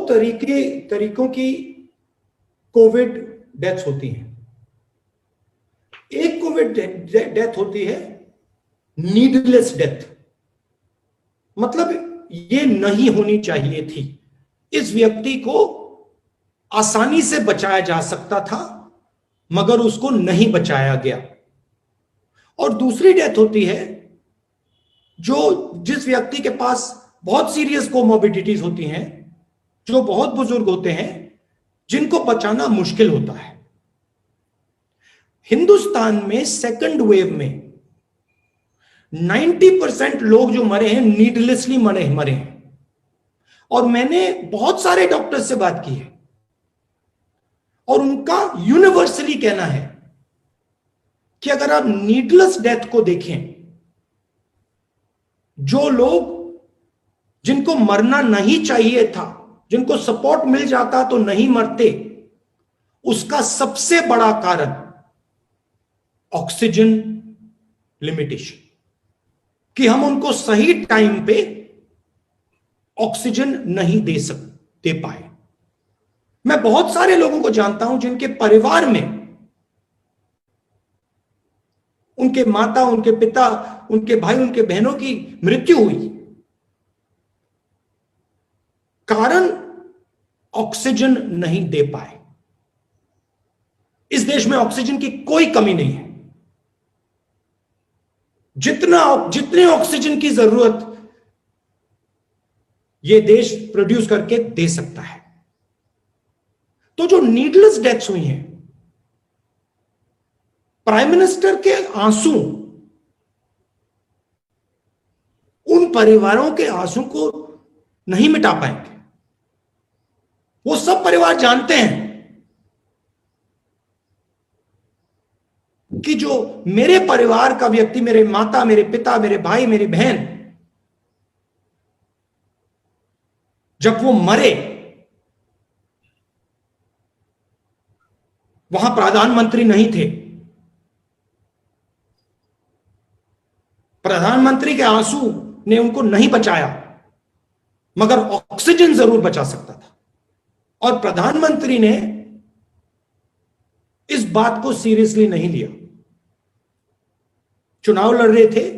तरीकों की Covid deaths होती हैं। एक कोविड डेथ होती है नीडलेस डेथ, मतलब ये नहीं होनी चाहिए थी, इस व्यक्ति को आसानी से बचाया जा सकता था मगर उसको नहीं बचाया गया। और दूसरी डेथ होती है जिस व्यक्ति के पास बहुत सीरियस कोमोर्बिडिटीज होती हैं, जो बहुत बुजुर्ग होते हैं, जिनको बचाना मुश्किल होता है। हिंदुस्तान में सेकंड वेव में 90% लोग जो मरे हैं नीडलेसली मरे हैं। और मैंने बहुत सारे डॉक्टर्स से बात की है और उनका यूनिवर्सली कहना है कि अगर आप नीडलेस डेथ को देखें, जो लोग जिनको मरना नहीं चाहिए था, जिनको सपोर्ट मिल जाता तो नहीं मरते, उसका सबसे बड़ा कारण ऑक्सीजन लिमिटेशन, कि हम उनको सही टाइम पे ऑक्सीजन नहीं दे पाए। मैं बहुत सारे लोगों को जानता हूं जिनके परिवार में उनके माता, उनके पिता, उनके भाई, उनके बहनों की मृत्यु हुई, कारण ऑक्सीजन नहीं दे पाए। इस देश में ऑक्सीजन की कोई कमी नहीं है। जितने ऑक्सीजन की जरूरत यह देश प्रोड्यूस करके दे सकता है। तो जो नीडलेस डेथ्स हुई हैं, प्राइम मिनिस्टर के आंसू उन परिवारों के आंसू को नहीं मिटा पाएंगे। वो सब परिवार जानते हैं कि जो मेरे परिवार का व्यक्ति, मेरे माता, मेरे पिता, मेरे भाई, मेरी बहन, जब वो मरे, वहां प्रधानमंत्री नहीं थे। प्रधानमंत्री के आंसू ने उनको नहीं बचाया, मगर ऑक्सीजन जरूर बचा सकता था। और प्रधानमंत्री ने इस बात को सीरियसली नहीं लिया। चुनाव लड़ रहे थे,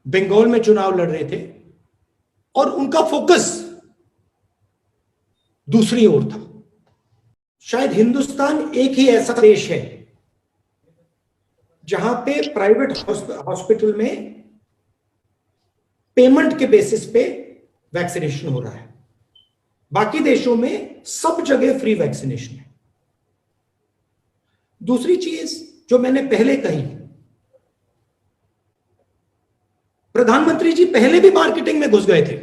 बंगाल में चुनाव लड़ रहे थे, और उनका फोकस दूसरी ओर था। शायद हिंदुस्तान एक ही ऐसा देश है जहां पे प्राइवेट हॉस्पिटल में पेमेंट के बेसिस पे वैक्सीनेशन हो रहा है। बाकी देशों में सब जगह फ्री वैक्सीनेशन है। दूसरी चीज जो मैंने पहले कही, प्रधानमंत्री जी पहले भी मार्केटिंग में घुस गए थे।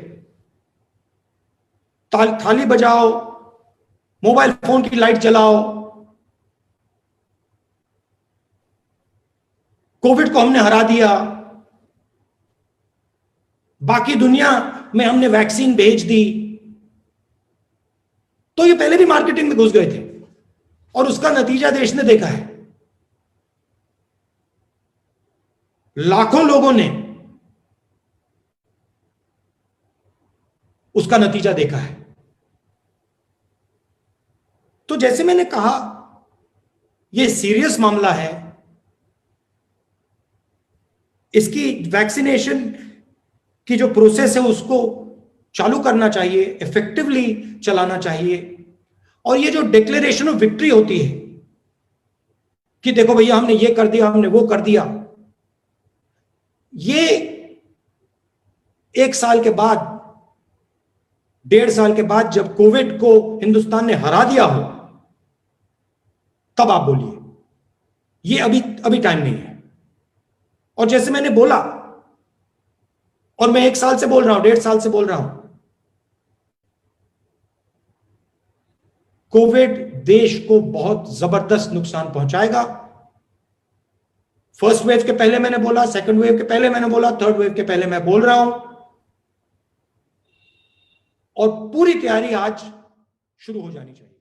थाली बजाओ, मोबाइल फोन की लाइट जलाओ, कोविड को हमने हरा दिया, बाकी दुनिया में हमने वैक्सीन भेज दी। तो ये पहले भी मार्केटिंग में घुस गए थे और उसका नतीजा देश ने देखा है। लाखों लोगों ने उसका नतीजा देखा है। तो जैसे मैंने कहा, यह सीरियस मामला है। इसकी वैक्सीनेशन की जो प्रोसेस है उसको चालू करना चाहिए, इफेक्टिवली चलाना चाहिए। और ये जो डिक्लेरेशन ऑफ विक्ट्री होती है कि देखो भैया हमने ये कर दिया, हमने वो कर दिया, ये 1 साल के बाद, 1.5 साल के बाद जब कोविड को हिंदुस्तान ने हरा दिया हो, तब आप बोलिए। ये अभी टाइम नहीं है। और जैसे मैंने बोला, और मैं 1 साल से बोल रहा हूं, 1.5 साल से बोल रहा हूं, कोविड देश को बहुत जबरदस्त नुकसान पहुंचाएगा। फर्स्ट वेव के पहले मैंने बोला, सेकंड वेव के पहले मैंने बोला, थर्ड वेव के पहले मैं बोल रहा हूं। और पूरी तैयारी आज शुरू हो जानी चाहिए।